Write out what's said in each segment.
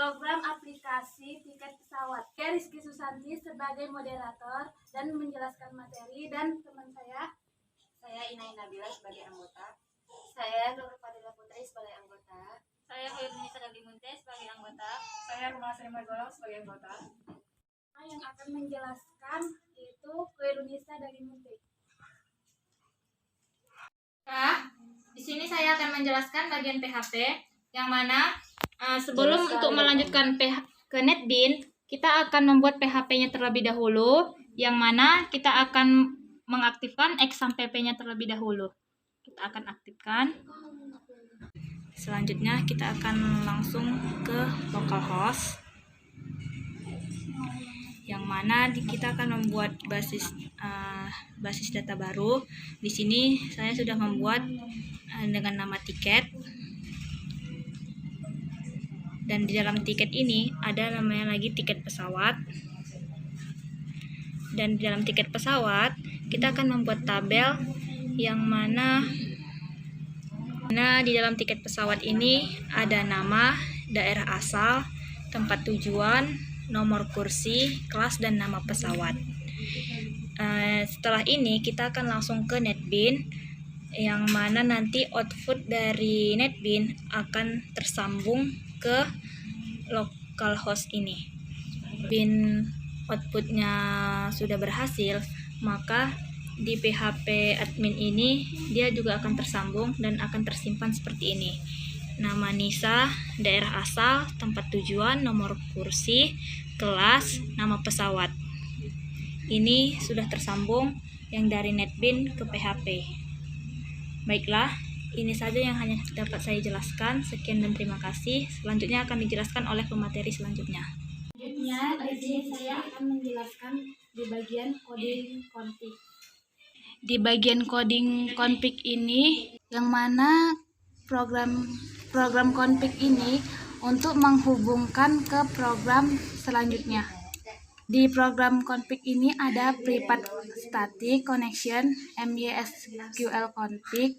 program aplikasi tiket pesawat. Saya Rizky Susanti sebagai moderator dan menjelaskan materi, dan teman saya Inai Nabila sebagai anggota. Saya Nur Fadila Putri sebagai anggota. Saya Hoirunisa Dalimunte sebagai anggota. Saya Rumah Sri Margolang sebagai anggota. yang akan menjelaskan itu Hoirunisa Dalimunte. Di sini saya akan menjelaskan bagian PHP, yang mana sebelum untuk melanjutkan ke NetBeans, kita akan membuat PHP-nya terlebih dahulu, yang mana kita akan mengaktifkan XAMPP-nya terlebih dahulu. Kita akan aktifkan. Selanjutnya kita akan langsung ke localhost, yang mana kita akan membuat basis data baru. Di sini saya sudah membuat dengan nama tiket, dan di dalam tiket ini ada namanya lagi tiket pesawat. Dan di dalam tiket pesawat kita akan membuat tabel, yang mana di dalam tiket pesawat ini ada nama, daerah asal, tempat tujuan, nomor kursi, kelas, dan nama pesawat. Setelah ini kita akan langsung ke NetBeans, yang mana nanti output dari NetBeans akan tersambung ke localhost ini. Bin outputnya sudah berhasil, maka di PHP admin ini dia juga akan tersambung dan akan tersimpan seperti ini: nama Nisa, daerah asal, tempat tujuan, nomor kursi, kelas, nama pesawat. Ini sudah tersambung yang dari NetBeans ke PHP. Baiklah, ini saja yang hanya dapat saya jelaskan. Sekian dan terima kasih. Selanjutnya akan dijelaskan oleh pemateri selanjutnya. Selanjutnya, di sini saya akan menjelaskan di bagian coding config. Di bagian coding config ini, Yang mana program config ini untuk menghubungkan ke program selanjutnya. Di program config ini ada private static connection MySQL config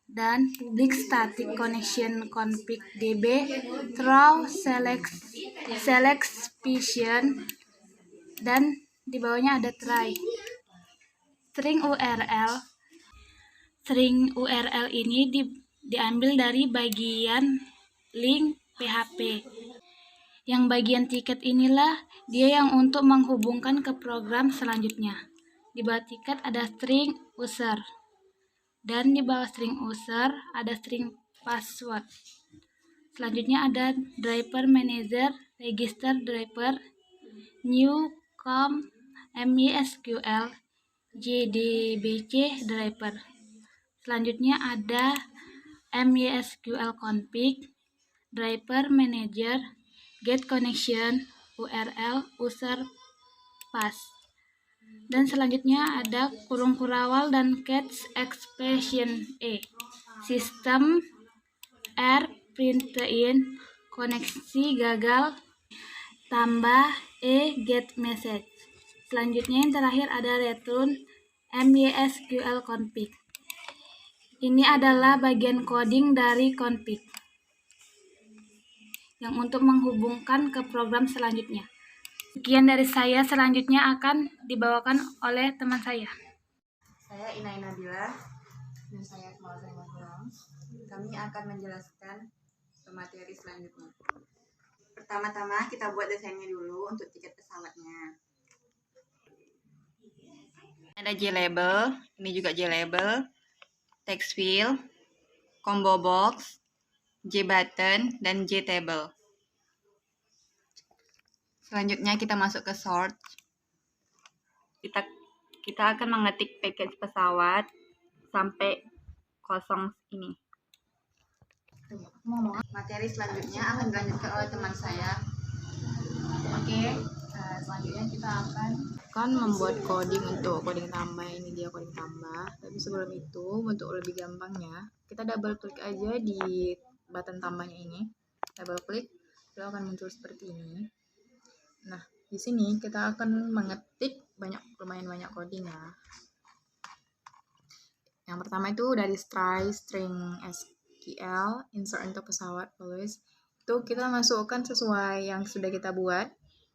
dan public static connection config DB through select specification, dan di bawahnya ada try. String URL ini diambil dari bagian link PHP. Yang bagian tiket inilah dia yang untuk menghubungkan ke program selanjutnya. Di bawah tiket ada string user, dan di bawah string user ada string password. Selanjutnya ada driver manager, register driver, new com MySQL, JDBC driver. Selanjutnya ada MySQL config, driver manager, get connection, URL, user, pass. Dan selanjutnya ada kurung kurawal dan catch expression system error printin, koneksi gagal, tambah get message. Selanjutnya yang terakhir ada return MySQL config. Ini adalah bagian coding dari config yang untuk menghubungkan ke program selanjutnya. Sekian dari saya, selanjutnya akan dibawakan oleh teman saya. Saya Inai Nabila dan saya Rumah Sri Margolang. Kami akan menjelaskan materi selanjutnya. Pertama-tama kita buat desainnya dulu untuk tiket pesawatnya. Ada J-label, ini juga J-label, text field, combo box, J-button, dan J-table. Selanjutnya kita masuk ke sort. Kita akan mengetik package pesawat sampai kosong ini. Materi selanjutnya akan dilanjutkan oleh teman saya. Oke, selanjutnya kita akan membuat coding untuk coding tambah. Ini dia coding tambah. Tapi sebelum itu, untuk lebih gampangnya, kita double klik aja di button tambahnya ini. Double klik, lalu akan muncul seperti ini. Nah, di sini kita akan mengetik lumayan banyak coding ya. Yang pertama itu dari string SQL, insert untuk pesawat, tulis. Itu kita masukkan sesuai yang sudah kita buat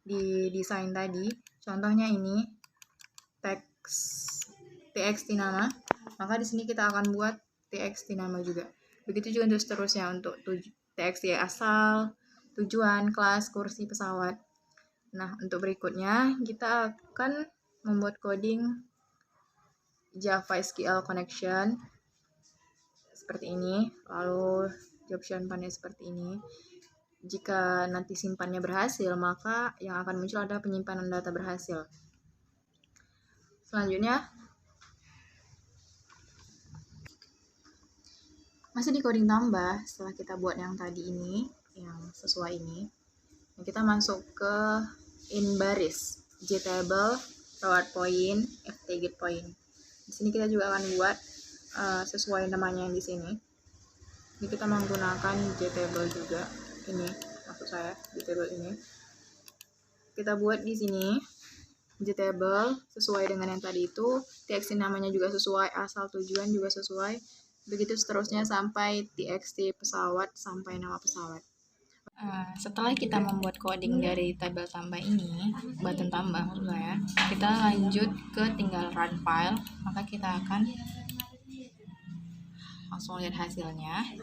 di desain tadi. Contohnya ini txt nama, maka di sini kita akan buat txt nama juga. Begitu juga untuk seterusnya untuk txt asal, tujuan, kelas, kursi, pesawat. Nah, untuk berikutnya kita akan membuat coding Java SQL connection seperti ini, lalu option panel seperti ini. Jika nanti simpannya berhasil, maka yang akan muncul adalah penyimpanan data berhasil. Selanjutnya, masih di coding tambah. Setelah kita buat yang tadi ini, yang sesuai ini, kita masuk ke in baris, JTable, forward point, ft get point. Di sini kita juga akan buat sesuai namanya yang di sini. Ini kita menggunakan JTable juga. Ini maksud saya JTable ini. Kita buat di sini JTable sesuai dengan yang tadi itu. TXT namanya juga sesuai, asal tujuan juga sesuai. Begitu seterusnya sampai TXT pesawat sampai nama pesawat. Setelah kita membuat coding dari tabel tambah ini, button tambah maksud saya, kita lanjut ke tinggal run file, maka kita akan langsung lihat hasilnya.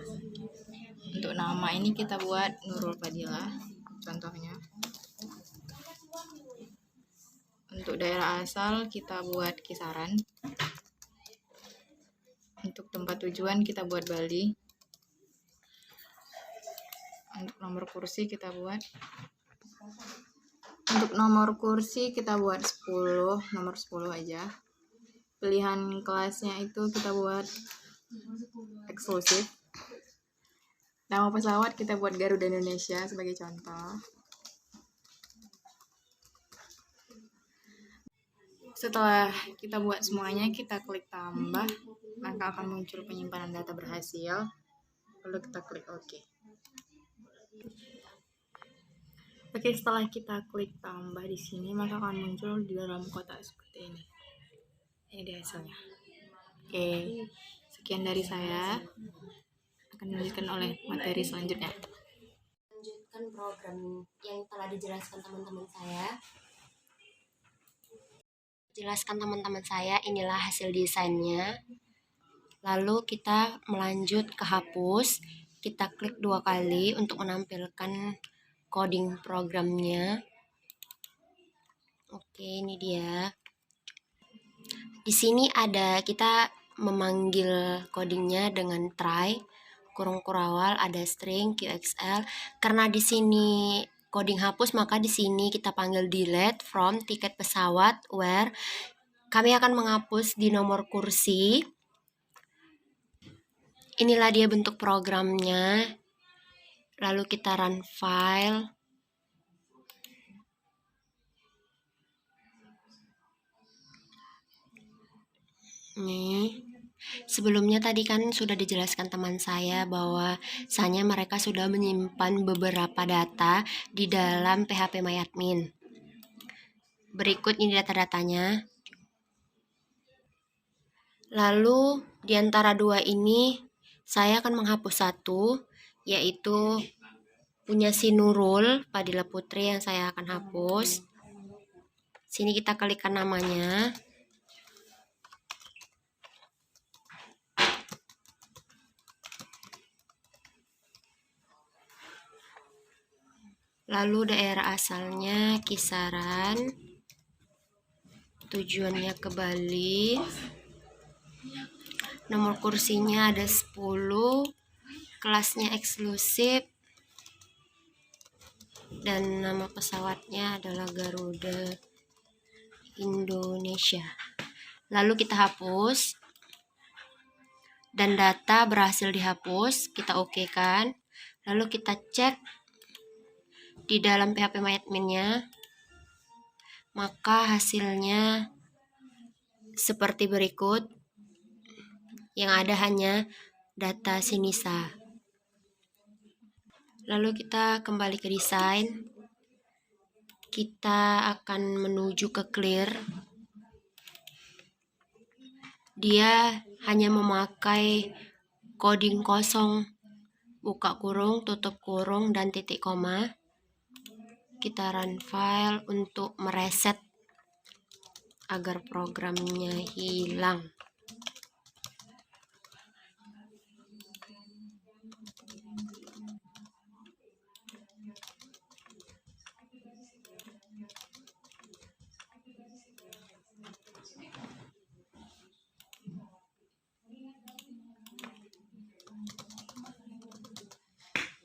Untuk nama ini kita buat Nurul Fadila, contohnya. Untuk daerah asal kita buat kisaran. Untuk tempat tujuan kita buat Bali. Untuk nomor kursi kita buat 10, nomor 10 aja. Pilihan kelasnya itu kita buat eksklusif. Nama pesawat kita buat Garuda Indonesia sebagai contoh. Setelah kita buat semuanya, kita klik tambah, maka akan muncul penyimpanan data berhasil. Lalu kita klik OK. Oke, setelah kita klik tambah di sini, maka akan muncul di dalam kotak seperti ini. Ini dia hasilnya. Oke, sekian dari saya. Akan dilanjutkan oleh materi selanjutnya. Lanjutkan program yang telah dijelaskan teman-teman saya. Jelaskan teman-teman saya, inilah hasil desainnya. Lalu kita melanjut ke hapus. Kita klik 2 kali untuk menampilkan coding programnya. Oke, ini dia. Di sini ada kita memanggil codingnya dengan try, kurung kurawal, ada string, QXL. Karena di sini coding hapus, maka di sini kita panggil delete from tiket pesawat where kami akan menghapus di nomor kursi. Inilah dia bentuk programnya. Lalu kita run file. Nih. Sebelumnya tadi kan sudah dijelaskan teman saya bahwa mereka sudah menyimpan beberapa data di dalam PHP MyAdmin. Berikut ini data-datanya. Lalu di antara dua ini saya akan menghapus satu, yaitu punya si Nurul Fadila Putri yang saya akan hapus. Sini kita klikkan namanya. Lalu daerah asalnya kisaran, tujuannya ke Bali, nomor kursinya ada 10, kelasnya eksklusif, dan nama pesawatnya adalah Garuda Indonesia. Lalu kita hapus, dan data berhasil dihapus, kita oke kan. Lalu kita cek di dalam PHP MyAdmin-nya, maka hasilnya seperti berikut. Yang ada hanya data Sinisa. Lalu kita kembali ke desain. Kita akan menuju ke clear. Dia hanya memakai coding kosong buka kurung, tutup kurung, dan titik koma. Kita run file untuk mereset agar programnya hilang.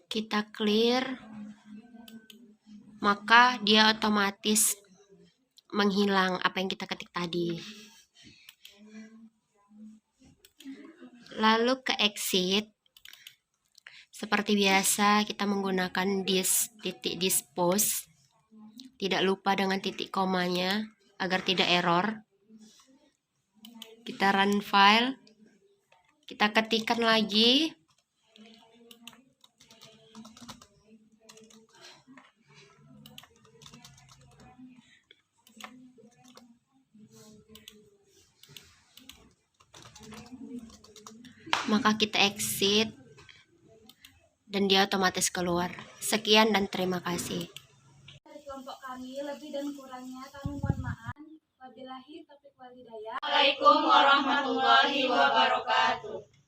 Kita clear, maka dia otomatis menghilang apa yang kita ketik tadi. Lalu ke exit. Seperti biasa kita menggunakan titik dispose. Tidak lupa dengan titik komanya agar tidak error. Kita run file. Kita ketikkan lagi. Maka kita exit dan dia otomatis keluar. Sekian dan terima kasih. Dari kelompok kami, lebih dan kurangnya kami mohon maaf. Wabillahi taufiq wal hidayah. Assalamualaikum warahmatullahi wabarakatuh.